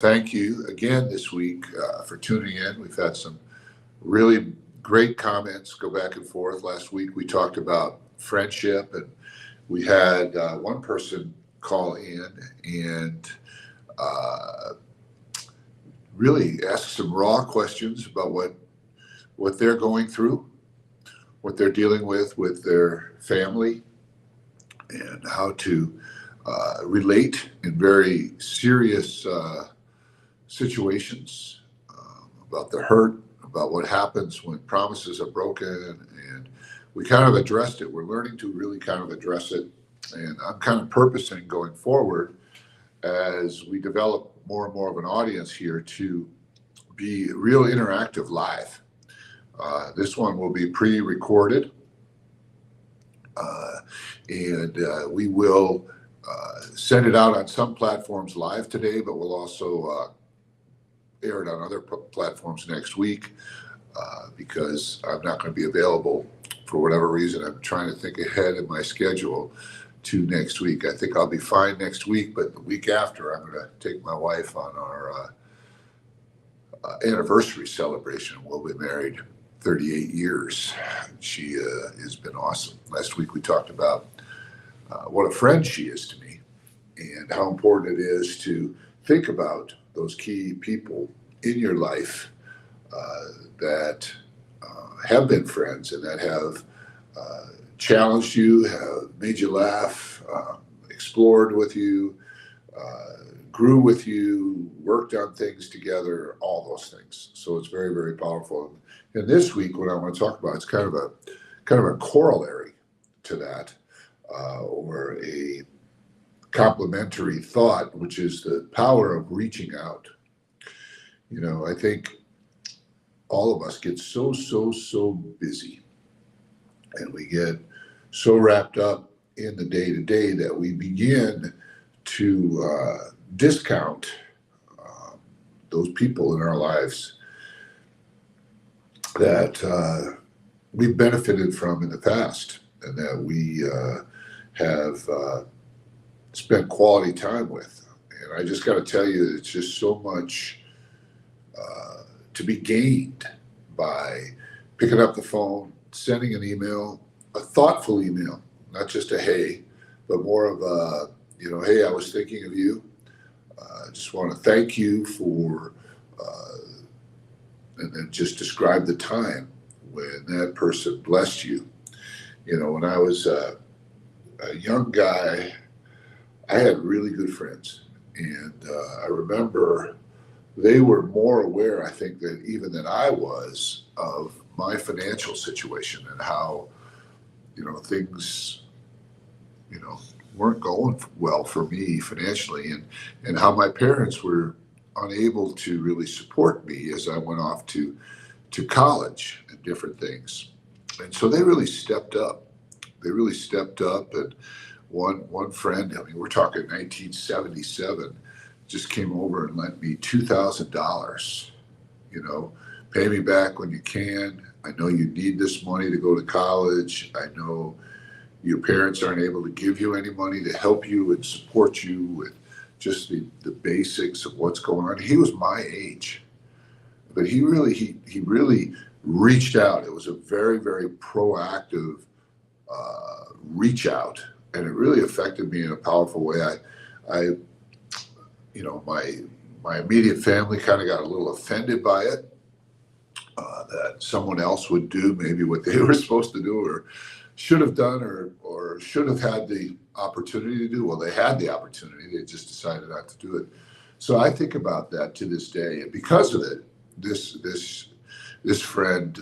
Thank you again this week for tuning in. We've had some really great comments go back and forth. Last week we talked about friendship, and we had one person call in and uh, really ask some raw questions about what they're going through, what they're dealing with their family, and how to relate in very serious situations, about the hurt, about what happens when promises are broken. And we kind of addressed it. We're learning to really kind of address it. And I'm kind of purposing going forward as we develop more and more of an audience here to be real interactive live. This one will be pre recorded, uh, and we will send it out on some platforms live today, but we'll also air it on other platforms next week because I'm not going to be available for whatever reason. I'm trying to think ahead in my schedule to next week. I think I'll be fine next week, but the week after, I'm going to take my wife on our anniversary celebration. We'll be married 38 years. She has been awesome. Last week, we talked about what a friend she is to me and how important it is to think about those key people in your life that have been friends and that have challenged you, have made you laugh, explored with you, grew with you, worked on things together, all those things. So it's very, very powerful. And this week, what I want to talk about is kind of a corollary to that, or a complementary thought, which is the power of reaching out. I think all of us get so busy, and we get so wrapped up in the day to day that we begin to discount those people in our lives that we've benefited from in the past and that we have spent quality time with. And I just got to tell you, it's just so much to be gained by picking up the phone, sending an email, a thoughtful email, not just a hey, but more of a, hey, I was thinking of you. I just want to thank you for, and then just describe the time when that person blessed you. When I was a young guy, I had really good friends. And I remember they were more aware, I think, than I was of my financial situation and how, things, weren't going well for me financially, and how my parents were unable to really support me as I went off to college and different things. And so they really stepped up. They really stepped up. And one friend, I mean, we're talking 1977, just came over and lent me $2,000. Pay me back when you can. I know you need this money to go to college. I know your parents aren't able to give you any money to help you and support you with just the basics of what's going on. He was my age, but he really reached out. It was a very, very proactive reach out, and it really affected me in a powerful way. I my immediate family kind of got a little offended by it, that someone else would do maybe what they were supposed to do or should have done or should have had the opportunity to do. Well, they had the opportunity, they just decided not to do it. So I think about that to this day, and because of it, this friend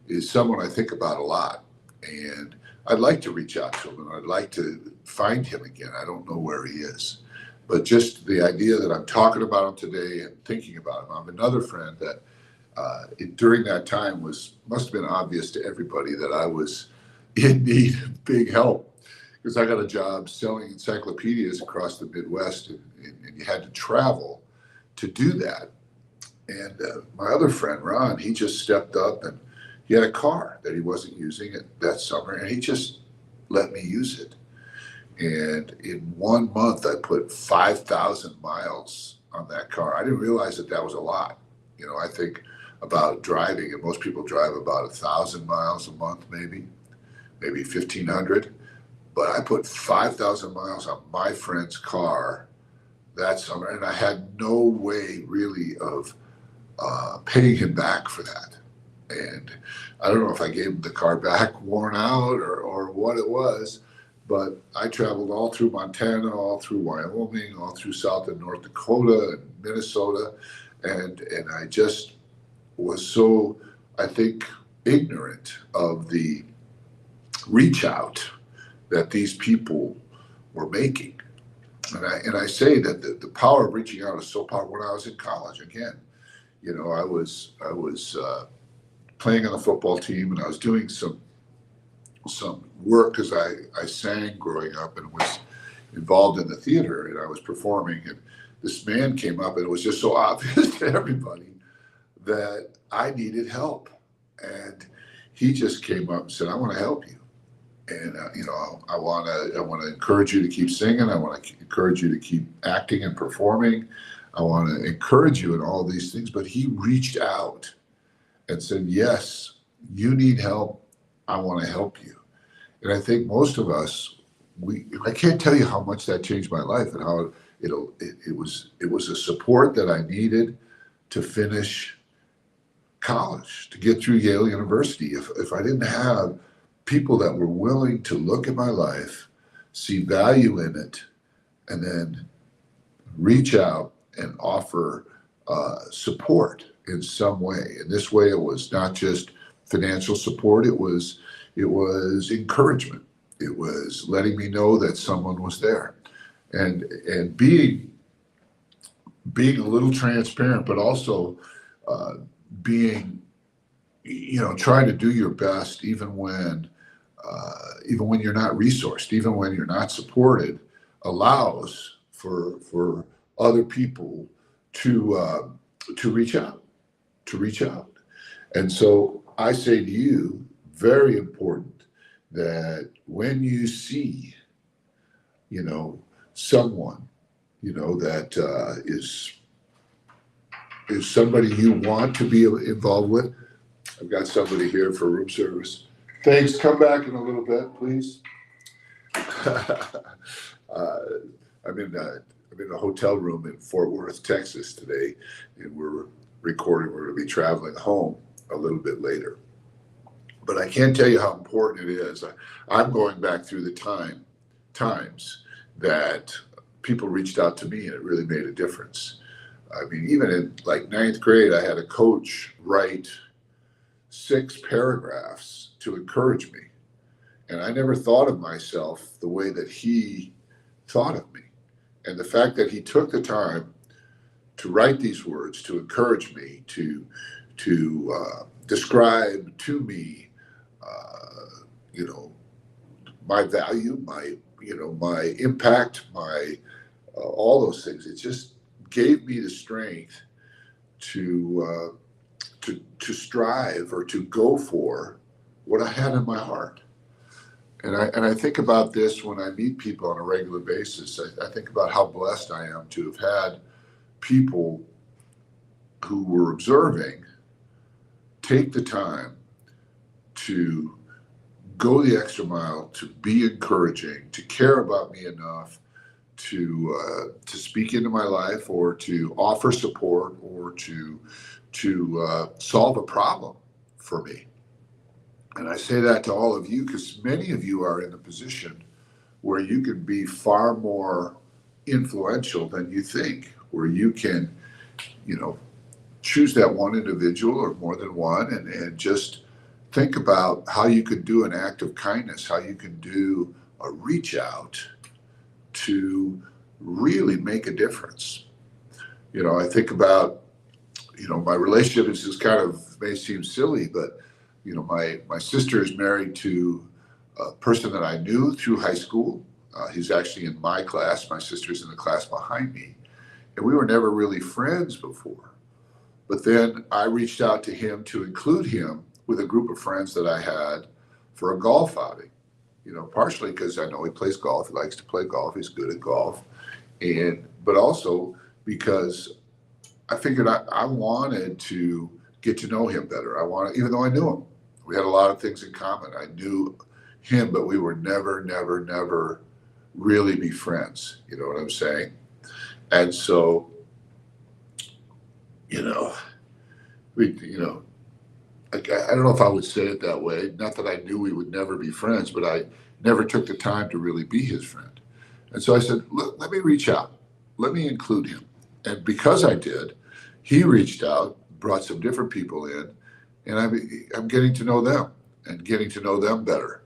is someone I think about a lot, and I'd like to reach out to him and I'd like to find him again. I don't know where he is, but just the idea that I'm talking about him today and thinking about him. I have another friend that during that time must have been obvious to everybody that I was in need of big help, because I got a job selling encyclopedias across the Midwest, and you had to travel to do that. And my other friend, Ron, he just stepped up, and he had a car that he wasn't using that summer, and he just let me use it. And in 1 month, I put 5,000 miles on that car. I didn't realize that that was a lot. I think about driving, and most people drive about 1,000 miles a month, maybe 1,500. But I put 5,000 miles on my friend's car that summer, and I had no way really of paying him back for that. And I don't know if I gave him the car back worn out or what it was, but I traveled all through Montana, all through Wyoming, all through South and North Dakota and Minnesota, and I just was so, I think, ignorant of the reach out that these people were making. And I say that the power of reaching out is so powerful. When I was in college, again, I was playing on the football team, and I was doing some work because I sang growing up and was involved in the theater, and I was performing, and this man came up, and it was just so obvious to everybody that I needed help, and he just came up and said, "I want to help you, and I want to encourage you to keep singing. I want to encourage you to keep acting and performing. I want to encourage you in all these things." But he reached out and said, "Yes, you need help. I want to help you." And I think most of us, I can't tell you how much that changed my life, and how it was a support that I needed to finish college, to get through Yale University. If I didn't have people that were willing to look at my life, see value in it, and then reach out and offer support in some way. In this way, it was not just financial support, it was encouragement. It was letting me know that someone was there, and being a little transparent, but also being, trying to do your best, even when you're not resourced, even when you're not supported, allows for other people to reach out, And so I say to you, very important that when you see, someone, that is somebody you want to be involved with. I've got somebody here for room service. Thanks. Come back in a little bit, please. I'm in a hotel room in Fort Worth, Texas today, and we're recording. We're going to be traveling home a little bit later. But I can't tell you how important it is. I'm going back through the times that people reached out to me, and it really made a difference. I mean, even in like ninth grade, I had a coach write 6 paragraphs to encourage me. And I never thought of myself the way that he thought of me. And the fact that he took the time to write these words, to encourage me, to describe to me, my value, my impact, all those things. It just gave me the strength to strive or to go for what I had in my heart. And I think about this when I meet people on a regular basis. I think about how blessed I am to have had people who were observing take the time to go the extra mile, to be encouraging, to care about me enough to speak into my life, or to offer support, or to solve a problem for me. And I say that to all of you because many of you are in a position where you can be far more influential than you think, where you can, choose that one individual or more than one, and just think about how you could do an act of kindness, how you can do a reach out to really make a difference. I think about, my relationship is just kind of, may seem silly, but my sister is married to a person that I knew through high school. He's actually in my class. My sister's in the class behind me. And we were never really friends before. But then I reached out to him to include him with a group of friends that I had for a golf outing. Partially because I know he plays golf. He likes to play golf. He's good at golf. But also because I figured I wanted to get to know him better. Even though I knew him, we had a lot of things in common. I knew him, but we were never really be friends. You know what I'm saying? And so, you know, you know, I don't know if I would say it that way. Not that I knew we would never be friends, but I never took the time to really be his friend. And so I said, let me reach out. Let me include him. And because I did, he reached out, brought some different people in, and I'm getting to know them and getting to know them better.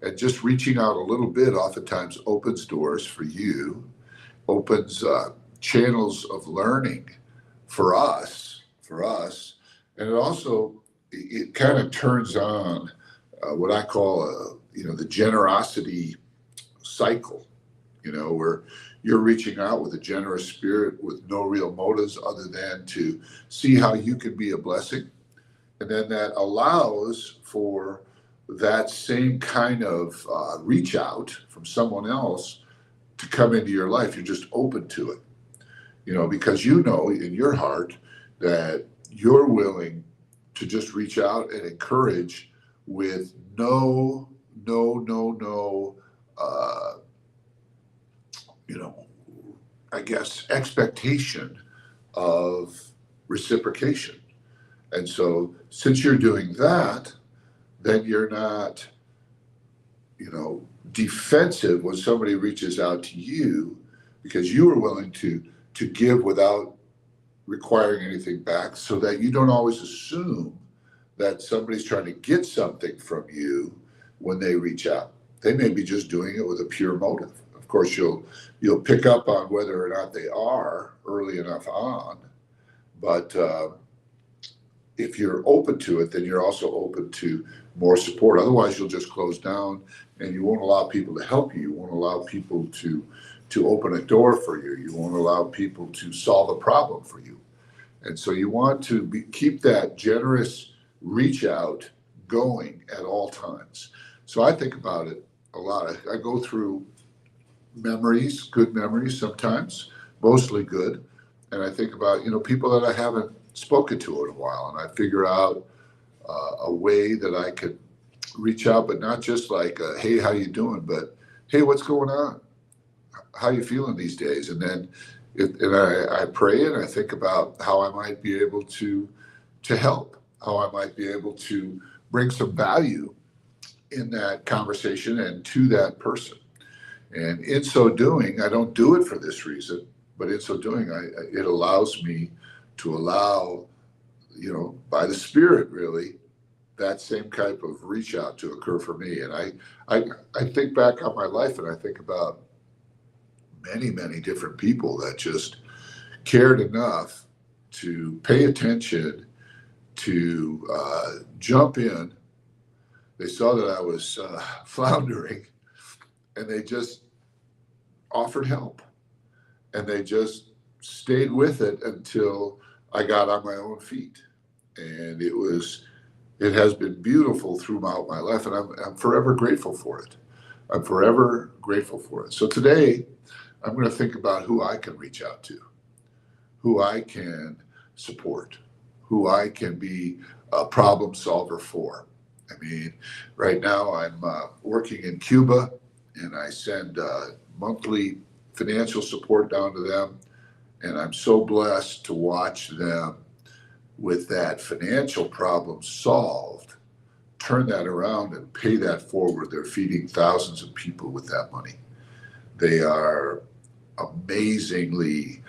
And just reaching out a little bit oftentimes opens doors for you, opens channels of learning for us, and it kind of turns on what I call the generosity cycle. Where you're reaching out with a generous spirit with no real motives other than to see how you can be a blessing, and then that allows for that same kind of reach out from someone else to come into your life. You're just open to it, because in your heart that you're willing to just reach out and encourage with no, I guess, expectation of reciprocation. And so since you're doing that, then you're not, defensive when somebody reaches out to you, because you are willing to give without requiring anything back, so that you don't always assume that somebody's trying to get something from you when they reach out. They may be just doing it with a pure motive. Of course, you'll pick up on whether or not they are early enough on, but if you're open to it, then you're also open to more support. Otherwise, you'll just close down and you won't allow people to help you. You won't allow people to open a door for you. You won't allow people to solve a problem for you. And so you want to keep that generous reach out going at all times. So I think about it a lot. I go through memories, good memories sometimes, mostly good. And I think about, people that I haven't spoken to in a while. And I figure out a way that I could reach out, but not just like, hey, how you doing? But, hey, what's going on? How you feeling these days? And then I pray and I think about how I might be able to help, how I might be able to bring some value in that conversation and to that person. And in so doing, I don't do it for this reason, but in so doing, it allows me to allow, by the Spirit, really, that same type of reach out to occur for me. And I think back on my life and I think about many different people that just cared enough to pay attention, to jump in. They saw that I was floundering, and they just offered help, and they just stayed with it until I got on my own feet. And it has been beautiful throughout my life, and I'm forever grateful for it. I'm forever grateful for it. So today, I'm going to think about who I can reach out to, who I can support, who I can be a problem solver for. I mean, right now I'm working in Cuba, and I send monthly financial support down to them. And I'm so blessed to watch them, with that financial problem solved, turn that around and pay that forward. They're feeding thousands of people with that money. They are amazingly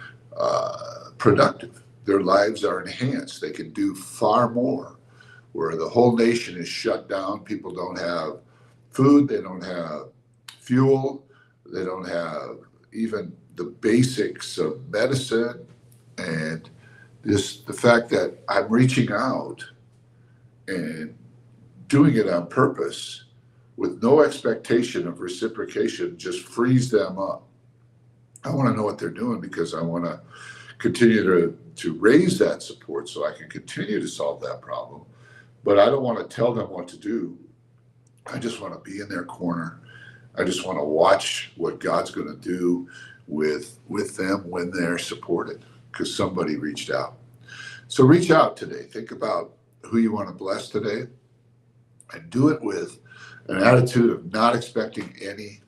productive. Their lives are enhanced. They can do far more. Where the whole nation is shut down, people don't have food, they don't have fuel, they don't have even the basics of medicine. And the fact that I'm reaching out and doing it on purpose with no expectation of reciprocation just frees them up. I want to know what they're doing, because I want to continue to raise that support so I can continue to solve that problem. But I don't want to tell them what to do. I just want to be in their corner. I just want to watch what God's going to do with them when they're supported. because somebody reached out. So reach out today. Think about who you want to bless today, and do it with an attitude of not expecting any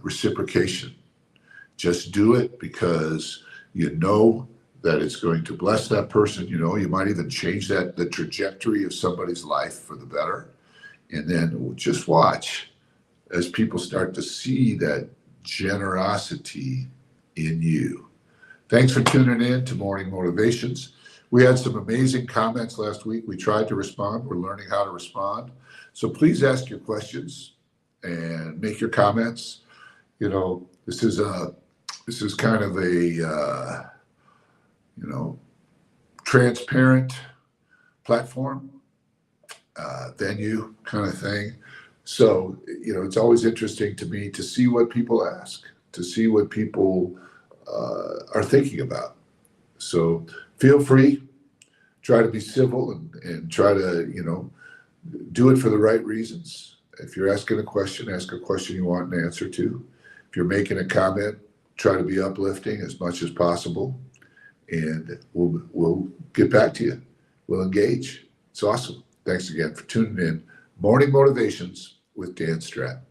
reciprocation. Just do it because you know that it's going to bless that person. You know, you might even change the trajectory of somebody's life for the better. And then just watch as people start to see that generosity in you. Thanks for tuning in to Morning Motivations. We had some amazing comments last week. We tried to respond. We're learning how to respond. So please ask your questions and make your comments. You know, this is kind of a transparent platform, venue kind of thing. So, it's always interesting to me to see what people ask, to see what people are thinking about. So feel free, try to be civil and try to, do it for the right reasons. If you're asking a question, ask a question you want an answer to. If you're making a comment, try to be uplifting as much as possible. And we'll get back to you. We'll engage. It's awesome. Thanks again for tuning in. Morning Motivations with Dan Stratton.